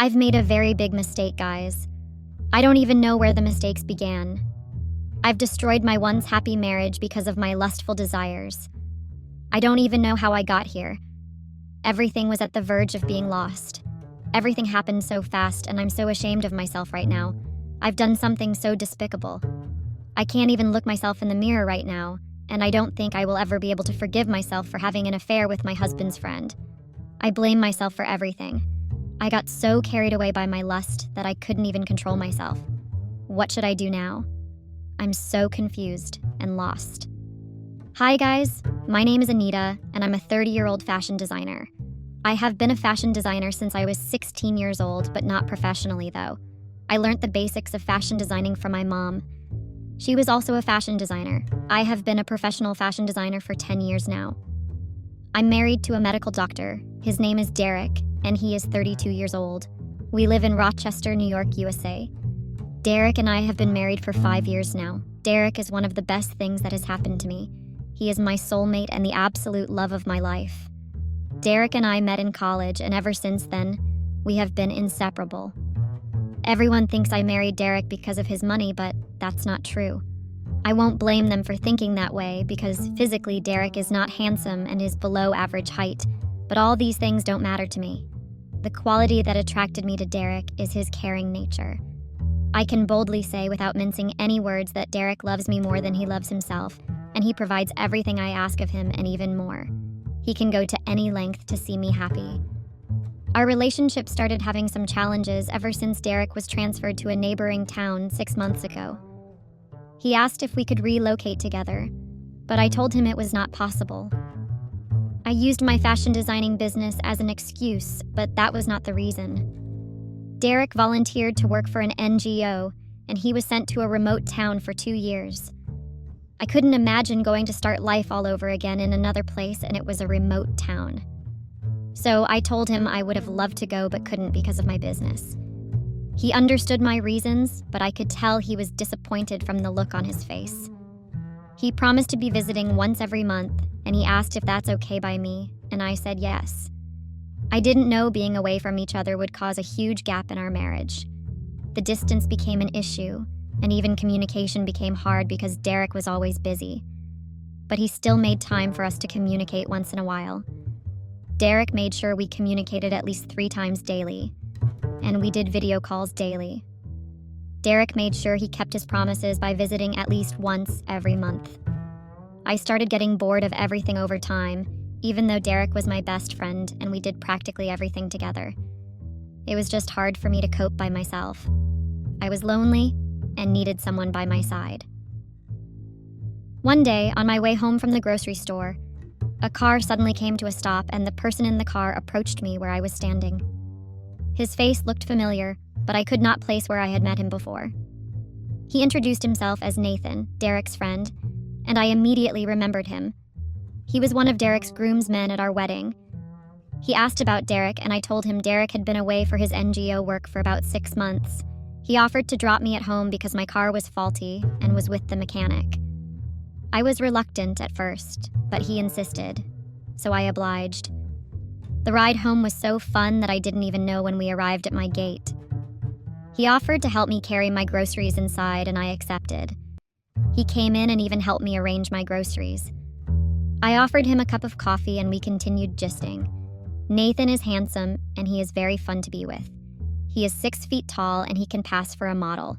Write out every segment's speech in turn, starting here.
I've made a very big mistake, guys. I don't even know where the mistakes began. I've destroyed my once happy marriage because of my lustful desires. I don't even know how I got here. Everything was at the verge of being lost. Everything happened so fast, and I'm so ashamed of myself right now. I've done something so despicable. I can't even look myself in the mirror right now, and I don't think I will ever be able to forgive myself for having an affair with my husband's friend. I blame myself for everything. I got so carried away by my lust that I couldn't even control myself. What should I do now? I'm so confused and lost. Hi guys, my name is Anita, and I'm a 30-year-old fashion designer. I have been a fashion designer since I was 16 years old, but not professionally though. I learned the basics of fashion designing from my mom. She was also a fashion designer. I have been a professional fashion designer for 10 years now. I'm married to a medical doctor. His name is Derek, and he is 32 years old. We live in Rochester, New York, USA. Derek and I have been married for 5 years now. Derek is one of the best things that has happened to me. He is my soulmate and the absolute love of my life. Derek and I met in college, and ever since then, we have been inseparable. Everyone thinks I married Derek because of his money, but that's not true. I won't blame them for thinking that way because physically Derek is not handsome and is below average height, but all these things don't matter to me. The quality that attracted me to Derek is his caring nature. I can boldly say without mincing any words that Derek loves me more than he loves himself, and he provides everything I ask of him and even more. He can go to any length to see me happy. Our relationship started having some challenges ever since Derek was transferred to a neighboring town 6 months ago. He asked if we could relocate together, but I told him it was not possible. I used my fashion designing business as an excuse, but that was not the reason. Derek volunteered to work for an NGO, and he was sent to a remote town for 2 years. I couldn't imagine going to start life all over again in another place, and it was a remote town. So I told him I would have loved to go but couldn't because of my business. He understood my reasons, but I could tell he was disappointed from the look on his face. He promised to be visiting once every month, and he asked if that's okay by me, and I said yes. I didn't know being away from each other would cause a huge gap in our marriage. The distance became an issue, and even communication became hard because Derek was always busy. But he still made time for us to communicate once in a while. Derek made sure we communicated at least 3 times daily, and we did video calls daily. Derek made sure he kept his promises by visiting at least once every month. I started getting bored of everything over time, even though Derek was my best friend and we did practically everything together. It was just hard for me to cope by myself. I was lonely and needed someone by my side. One day, on my way home from the grocery store, a car suddenly came to a stop and the person in the car approached me where I was standing. His face looked familiar, but I could not place where I had met him before. He introduced himself as Nathan, Derek's friend, and I immediately remembered him. He was one of Derek's groomsmen at our wedding. He asked about Derek, and I told him Derek had been away for his NGO work for about 6 months. He offered to drop me at home because my car was faulty and was with the mechanic. I was reluctant at first, but he insisted, so I obliged. The ride home was so fun that I didn't even know when we arrived at my gate. He offered to help me carry my groceries inside, and I accepted. He came in and even helped me arrange my groceries. I offered him a cup of coffee and we continued gisting. Nathan is handsome and he is very fun to be with. He is 6 feet tall and he can pass for a model.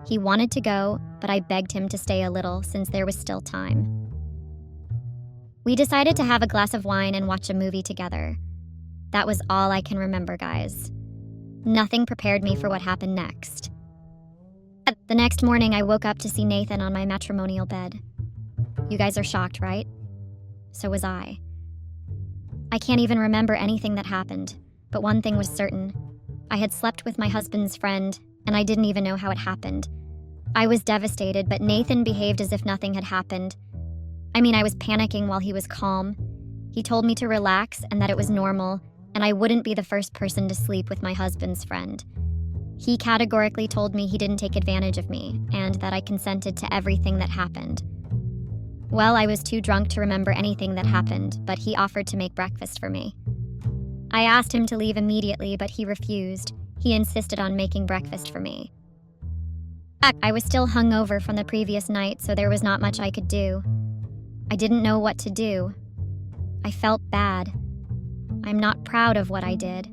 He wanted to go, but I begged him to stay a little since there was still time. We decided to have a glass of wine and watch a movie together. That was all I can remember, guys. Nothing prepared me for what happened next. The next morning, I woke up to see Nathan on my matrimonial bed. You guys are shocked, right? So was I. I can't even remember anything that happened, but one thing was certain. I had slept with my husband's friend, and I didn't even know how it happened. I was devastated, but Nathan behaved as if nothing had happened. I was panicking while he was calm. He told me to relax and that it was normal, and I wouldn't be the first person to sleep with my husband's friend. He categorically told me he didn't take advantage of me, and that I consented to everything that happened. Well, I was too drunk to remember anything that happened, but he offered to make breakfast for me. I asked him to leave immediately, but he refused. He insisted on making breakfast for me. I was still hungover from the previous night, so there was not much I could do. I didn't know what to do. I felt bad. I'm not proud of what I did.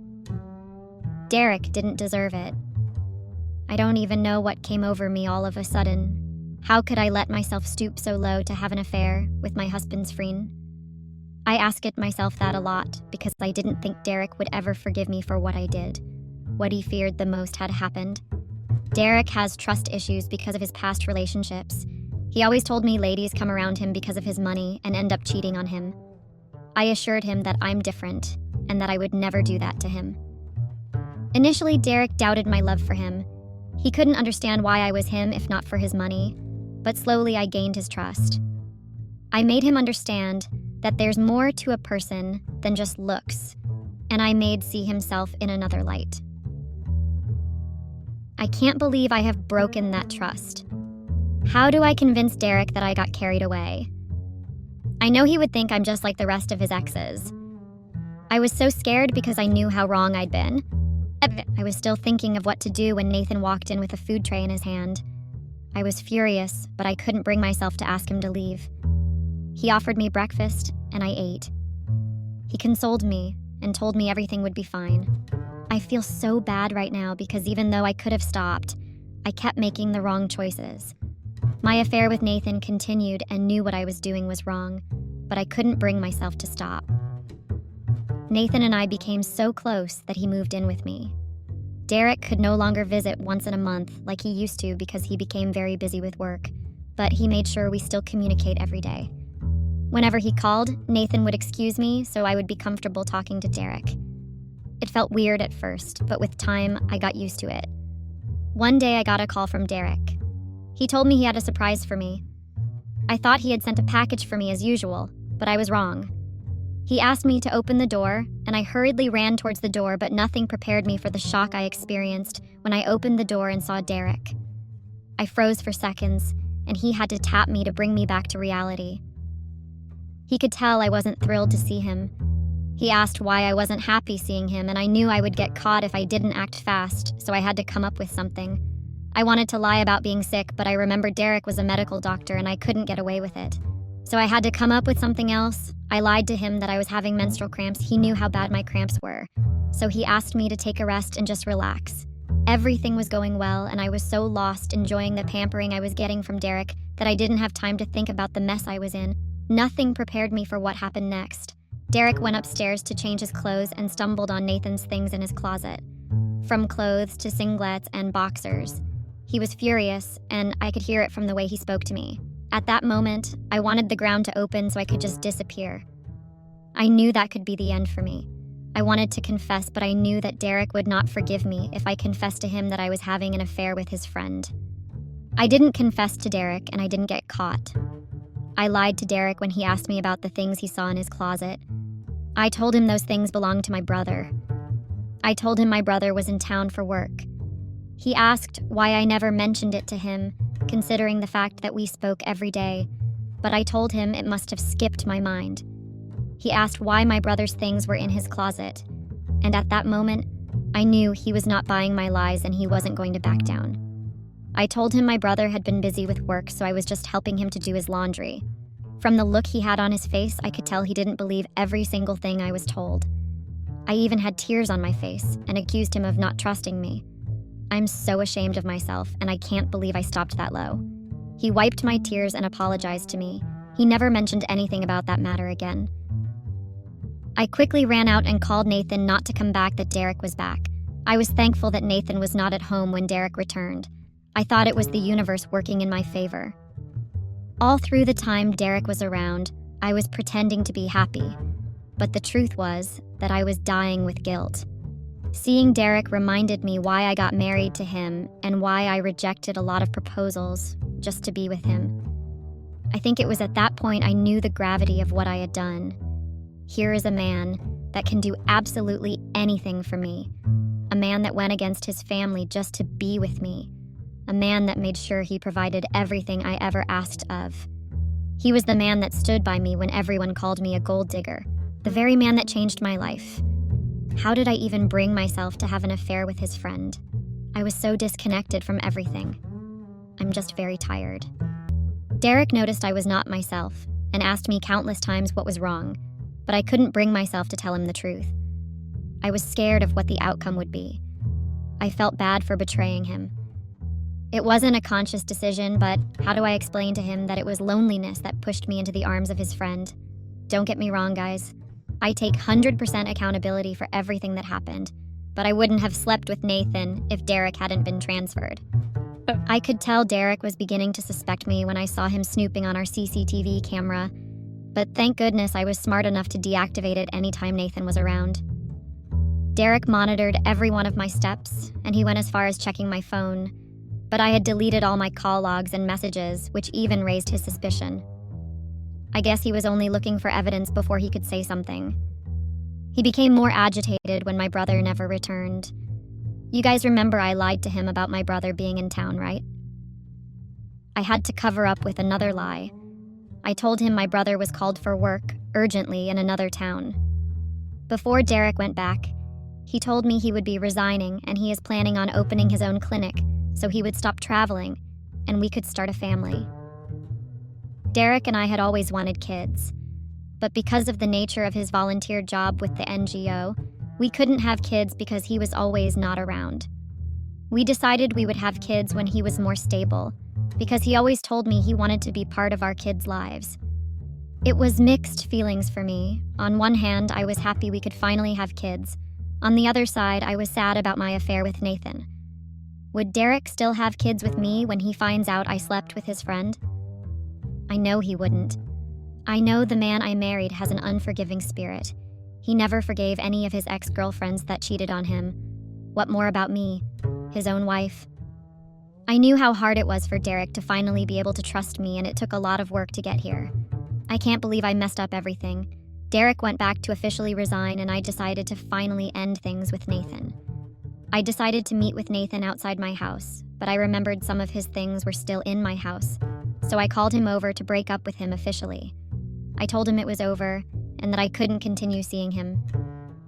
Derek didn't deserve it. I don't even know what came over me all of a sudden. How could I let myself stoop so low to have an affair with my husband's friend? I asked myself that a lot because I didn't think Derek would ever forgive me for what I did. What he feared the most had happened. Derek has trust issues because of his past relationships. He always told me ladies come around him because of his money and end up cheating on him. I assured him that I'm different and that I would never do that to him. Initially, Derek doubted my love for him. He couldn't understand why I was him if not for his money, but slowly I gained his trust. I made him understand that there's more to a person than just looks, and I made see himself in another light. I can't believe I have broken that trust. How do I convince Derek that I got carried away? I know he would think I'm just like the rest of his exes. I was so scared because I knew how wrong I'd been. I was still thinking of what to do when Nathan walked in with a food tray in his hand. I was furious, but I couldn't bring myself to ask him to leave. He offered me breakfast, and I ate. He consoled me and told me everything would be fine. I feel so bad right now because even though I could have stopped, I kept making the wrong choices. My affair with Nathan continued and knew what I was doing was wrong, but I couldn't bring myself to stop. Nathan and I became so close that he moved in with me. Derek could no longer visit once in a month like he used to because he became very busy with work, but he made sure we still communicate every day. Whenever he called, Nathan would excuse me so I would be comfortable talking to Derek. It felt weird at first, but with time, I got used to it. One day I got a call from Derek. He told me he had a surprise for me. I thought he had sent a package for me as usual, but I was wrong. He asked me to open the door, and I hurriedly ran towards the door, but nothing prepared me for the shock I experienced when I opened the door and saw Derek. I froze for seconds, and he had to tap me to bring me back to reality. He could tell I wasn't thrilled to see him. He asked why I wasn't happy seeing him, and I knew I would get caught if I didn't act fast, so I had to come up with something. I wanted to lie about being sick, but I remembered Derek was a medical doctor and I couldn't get away with it. So I had to come up with something else. I lied to him that I was having menstrual cramps. He knew how bad my cramps were. So he asked me to take a rest and just relax. Everything was going well, and I was so lost enjoying the pampering I was getting from Derek that I didn't have time to think about the mess I was in. Nothing prepared me for what happened next. Derek went upstairs to change his clothes and stumbled on Nathan's things in his closet. From clothes to singlets and boxers. He was furious, and I could hear it from the way he spoke to me. At that moment, I wanted the ground to open so I could just disappear. I knew that could be the end for me. I wanted to confess, but I knew that Derek would not forgive me if I confessed to him that I was having an affair with his friend. I didn't confess to Derek, and I didn't get caught. I lied to Derek when he asked me about the things he saw in his closet. I told him those things belonged to my brother. I told him my brother was in town for work. He asked why I never mentioned it to him, considering the fact that we spoke every day, but I told him it must have skipped my mind. He asked why my brother's things were in his closet, and at that moment, I knew he was not buying my lies and he wasn't going to back down. I told him my brother had been busy with work, so I was just helping him to do his laundry. From the look he had on his face, I could tell he didn't believe every single thing I was told. I even had tears on my face and accused him of not trusting me. I'm so ashamed of myself, and I can't believe I stopped that low. He wiped my tears and apologized to me. He never mentioned anything about that matter again. I quickly ran out and called Nathan not to come back that Derek was back. I was thankful that Nathan was not at home when Derek returned. I thought it was the universe working in my favor. All through the time Derek was around, I was pretending to be happy. But the truth was that I was dying with guilt. Seeing Derek reminded me why I got married to him and why I rejected a lot of proposals just to be with him. I think it was at that point I knew the gravity of what I had done. Here is a man that can do absolutely anything for me. A man that went against his family just to be with me. A man that made sure he provided everything I ever asked of. He was the man that stood by me when everyone called me a gold digger. The very man that changed my life. How did I even bring myself to have an affair with his friend? I was so disconnected from everything. I'm just very tired. Derek noticed I was not myself and asked me countless times what was wrong, but I couldn't bring myself to tell him the truth. I was scared of what the outcome would be. I felt bad for betraying him. It wasn't a conscious decision, but how do I explain to him that it was loneliness that pushed me into the arms of his friend? Don't get me wrong, guys. I take 100% accountability for everything that happened, but I wouldn't have slept with Nathan if Derek hadn't been transferred. I could tell Derek was beginning to suspect me when I saw him snooping on our CCTV camera, but thank goodness I was smart enough to deactivate it anytime Nathan was around. Derek monitored every one of my steps, and he went as far as checking my phone, but I had deleted all my call logs and messages, which even raised his suspicion. I guess he was only looking for evidence before he could say something. He became more agitated when my brother never returned. You guys remember I lied to him about my brother being in town, right? I had to cover up with another lie. I told him my brother was called for work, urgently, in another town. Before Derek went back, he told me he would be resigning and he is planning on opening his own clinic so he would stop traveling and we could start a family. Derek and I had always wanted kids, but because of the nature of his volunteer job with the NGO, we couldn't have kids because he was always not around. We decided we would have kids when he was more stable, because he always told me he wanted to be part of our kids' lives. It was mixed feelings for me. On one hand, I was happy we could finally have kids. On the other side, I was sad about my affair with Nathan. Would Derek still have kids with me when he finds out I slept with his friend? I know he wouldn't. I know the man I married has an unforgiving spirit. He never forgave any of his ex-girlfriends that cheated on him. What more about me, his own wife? I knew how hard it was for Derek to finally be able to trust me, and it took a lot of work to get here. I can't believe I messed up everything. Derek went back to officially resign, and I decided to finally end things with Nathan. I decided to meet with Nathan outside my house, but I remembered some of his things were still in my house, so I called him over to break up with him officially. I told him it was over, and that I couldn't continue seeing him.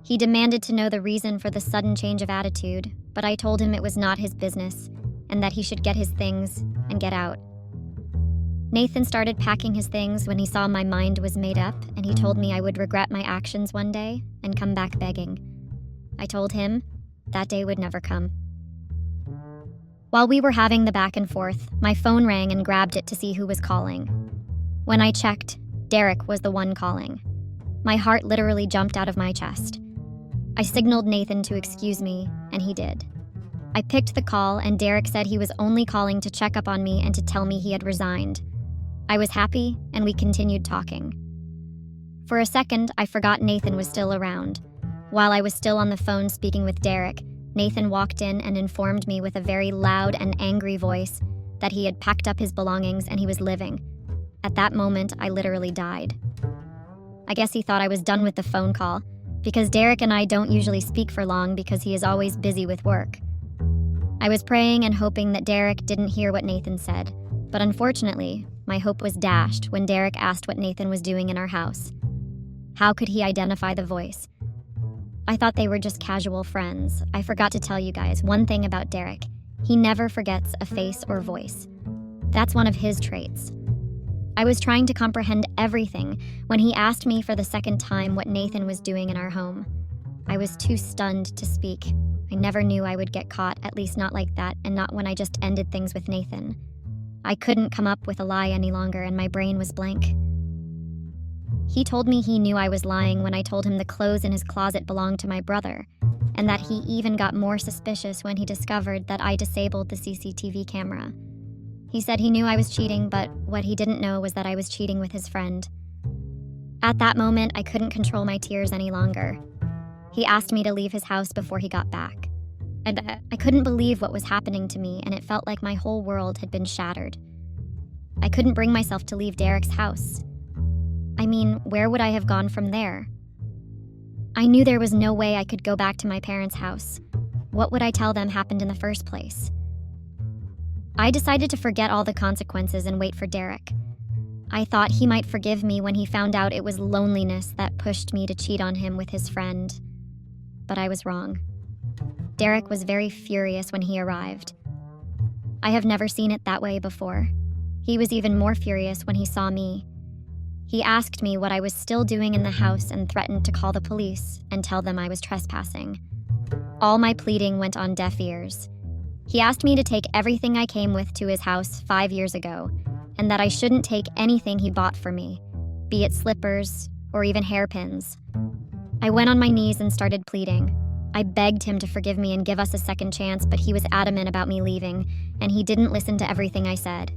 He demanded to know the reason for the sudden change of attitude, but I told him it was not his business, and that he should get his things and get out. Nathan started packing his things when he saw my mind was made up, and he told me I would regret my actions one day and come back begging. I told him that day would never come. While we were having the back and forth, my phone rang and grabbed it to see who was calling. When I checked, Derek was the one calling. My heart literally jumped out of my chest. I signaled Nathan to excuse me, and he did. I picked the call, and Derek said he was only calling to check up on me and to tell me he had resigned. I was happy, and we continued talking. For a second, I forgot Nathan was still around. While I was still on the phone speaking with Derek, Nathan walked in and informed me with a very loud and angry voice that he had packed up his belongings and he was living. At that moment, I literally died. I guess he thought I was done with the phone call, because Derek and I don't usually speak for long because he is always busy with work. I was praying and hoping that Derek didn't hear what Nathan said, but unfortunately, my hope was dashed when Derek asked what Nathan was doing in our house. How could he identify the voice? I thought they were just casual friends. I forgot to tell you guys one thing about Derek. He never forgets a face or voice. That's one of his traits. I was trying to comprehend everything when he asked me for the second time what Nathan was doing in our home. I was too stunned to speak. I never knew I would get caught, at least not like that, and not when I just ended things with Nathan. I couldn't come up with a lie any longer, and my brain was blank. He told me he knew I was lying when I told him the clothes in his closet belonged to my brother, and that he even got more suspicious when he discovered that I disabled the CCTV camera. He said he knew I was cheating, but what he didn't know was that I was cheating with his friend. At that moment, I couldn't control my tears any longer. He asked me to leave his house before he got back. I couldn't believe what was happening to me, and it felt like my whole world had been shattered. I couldn't bring myself to leave Derek's house. I mean, where would I have gone from there? I knew there was no way I could go back to my parents' house. What would I tell them happened in the first place? I decided to forget all the consequences and wait for Derek. I thought he might forgive me when he found out it was loneliness that pushed me to cheat on him with his friend. but I was wrong. Derek was very furious when he arrived. I have never seen it that way before. He was even more furious when he saw me. He asked me what I was still doing in the house and threatened to call the police and tell them I was trespassing. All my pleading went on deaf ears. He asked me to take everything I came with to his house 5 years ago, and that I shouldn't take anything he bought for me, be it slippers or even hairpins. I went on my knees and started pleading. I begged him to forgive me and give us a second chance, but he was adamant about me leaving, and he didn't listen to everything I said.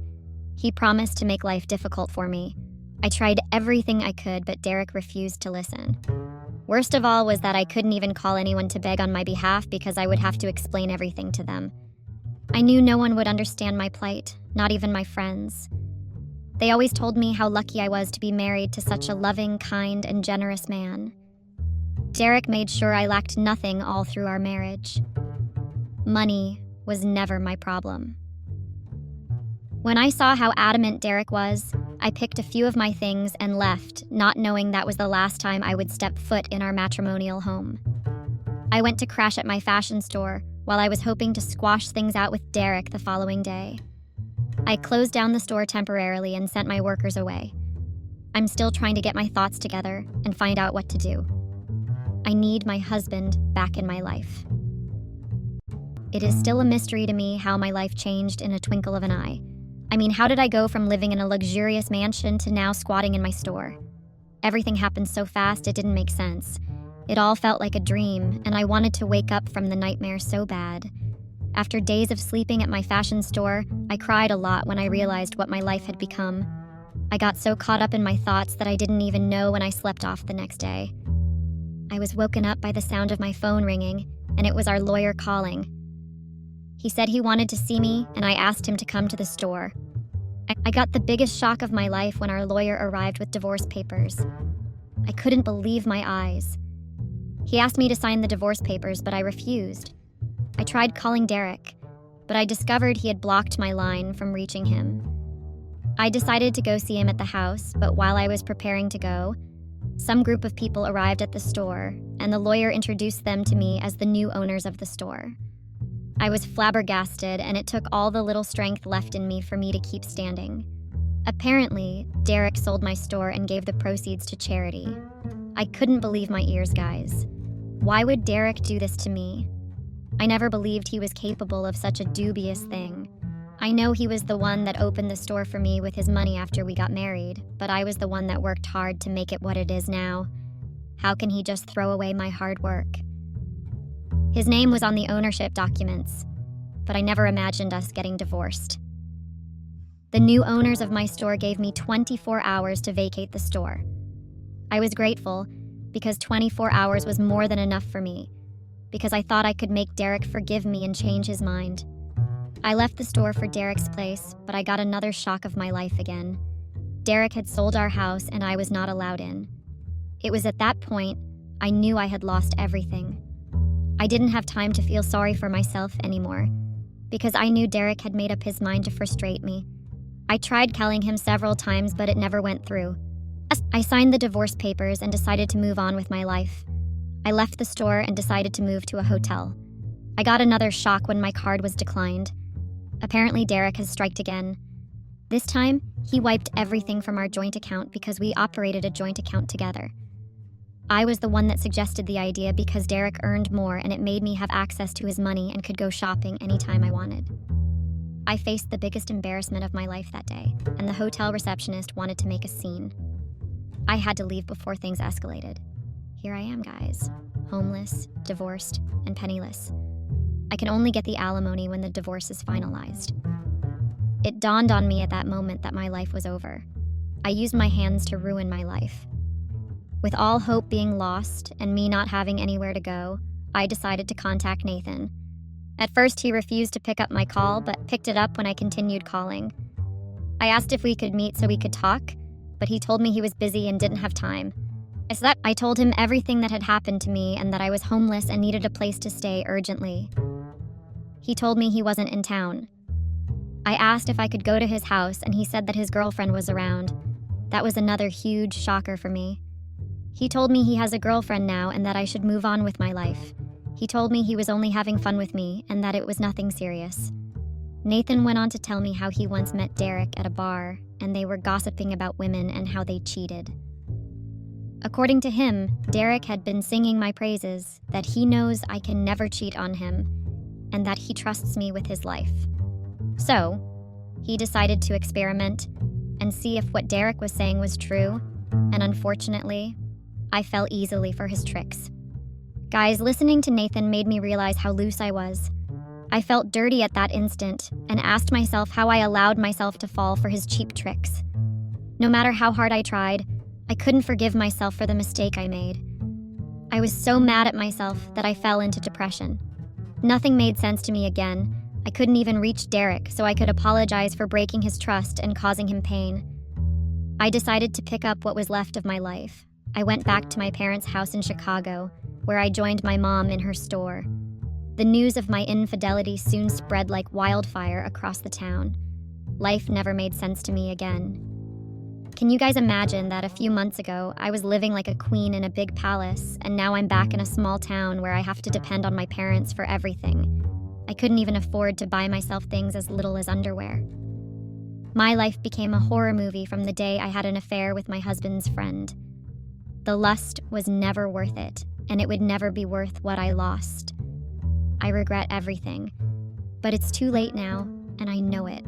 He promised to make life difficult for me. I tried everything I could, but Derek refused to listen. Worst of all was that I couldn't even call anyone to beg on my behalf because I would have to explain everything to them. I knew no one would understand my plight, not even my friends. They always told me how lucky I was to be married to such a loving, kind, and generous man. Derek made sure I lacked nothing all through our marriage. Money was never my problem. When I saw how adamant Derek was, I picked a few of my things and left, not knowing that was the last time I would step foot in our matrimonial home. I went to crash at my fashion store while I was hoping to squash things out with Derek the following day. I closed down the store temporarily and sent my workers away. I'm still trying to get my thoughts together and find out what to do. I need my husband back in my life. It is still a mystery to me how my life changed in a twinkle of an eye. I mean, how did I go from living in a luxurious mansion to now squatting in my store? Everything happened so fast it didn't make sense. It all felt like a dream, and I wanted to wake up from the nightmare so bad. After days of sleeping at my fashion store, I cried a lot when I realized what my life had become. I got so caught up in my thoughts that I didn't even know when I slept off the next day. I was woken up by the sound of my phone ringing, and it was our lawyer calling. He said he wanted to see me, and I asked him to come to the store. I got the biggest shock of my life when our lawyer arrived with divorce papers. I couldn't believe my eyes. He asked me to sign the divorce papers, but I refused. I tried calling Derek, but I discovered he had blocked my line from reaching him. I decided to go see him at the house, but while I was preparing to go, some group of people arrived at the store, and the lawyer introduced them to me as the new owners of the store. I was flabbergasted, and it took all the little strength left in me for me to keep standing. Apparently, Derek sold my store and gave the proceeds to charity. I couldn't believe my ears, guys. Why would Derek do this to me? I never believed he was capable of such a dubious thing. I know he was the one that opened the store for me with his money after we got married, but I was the one that worked hard to make it what it is now. How can he just throw away my hard work? His name was on the ownership documents, but I never imagined us getting divorced. The new owners of my store gave me 24 hours to vacate the store. I was grateful because 24 hours was more than enough for me, because I thought I could make Derek forgive me and change his mind. I left the store for Derek's place, but I got another shock of my life again. Derek had sold our house and I was not allowed in. It was at that point I knew I had lost everything. I didn't have time to feel sorry for myself anymore, because I knew Derek had made up his mind to frustrate me. I tried calling him several times, but it never went through. I signed the divorce papers and decided to move on with my life. I left the store and decided to move to a hotel. I got another shock when my card was declined. Apparently, Derek has striked again. This time, he wiped everything from our joint account because we operated a joint account together. I was the one that suggested the idea because Derek earned more and it made me have access to his money and could go shopping anytime I wanted. I faced the biggest embarrassment of my life that day, and the hotel receptionist wanted to make a scene. I had to leave before things escalated. Here I am, guys, homeless, divorced, and penniless. I can only get the alimony when the divorce is finalized. It dawned on me at that moment that my life was over. I used my hands to ruin my life. With all hope being lost and me not having anywhere to go, I decided to contact Nathan. At first, he refused to pick up my call, but picked it up when I continued calling. I asked if we could meet so we could talk, but he told me he was busy and didn't have time. I told him everything that had happened to me and that I was homeless and needed a place to stay urgently. He told me he wasn't in town. I asked if I could go to his house, and he said that his girlfriend was around. That was another huge shocker for me. He told me he has a girlfriend now and that I should move on with my life. He told me he was only having fun with me and that it was nothing serious. Nathan went on to tell me how he once met Derek at a bar and they were gossiping about women and how they cheated. According to him, Derek had been singing my praises, that he knows I can never cheat on him, and that he trusts me with his life. So, he decided to experiment and see if what Derek was saying was true, and unfortunately, I fell easily for his tricks. Guys, listening to Nathan made me realize how loose I was. I felt dirty at that instant and asked myself how I allowed myself to fall for his cheap tricks. No matter how hard I tried, I couldn't forgive myself for the mistake I made. I was so mad at myself that I fell into depression. Nothing made sense to me again. I couldn't even reach Derek so I could apologize for breaking his trust and causing him pain. I decided to pick up what was left of my life. I went back to my parents' house in Chicago, where I joined my mom in her store. The news of my infidelity soon spread like wildfire across the town. Life never made sense to me again. Can you guys imagine that a few months ago, I was living like a queen in a big palace, and now I'm back in a small town where I have to depend on my parents for everything. I couldn't even afford to buy myself things as little as underwear. My life became a horror movie from the day I had an affair with my husband's friend. The lust was never worth it, and it would never be worth what I lost. I regret everything, but it's too late now, and I know it.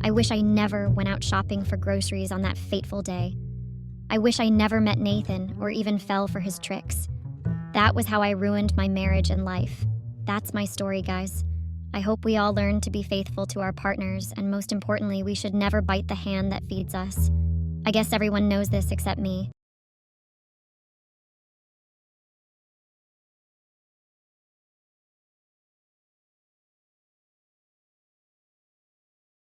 I wish I never went out shopping for groceries on that fateful day. I wish I never met Nathan or even fell for his tricks. That was how I ruined my marriage and life. That's my story, guys. I hope we all learn to be faithful to our partners, and most importantly, we should never bite the hand that feeds us. I guess everyone knows this except me.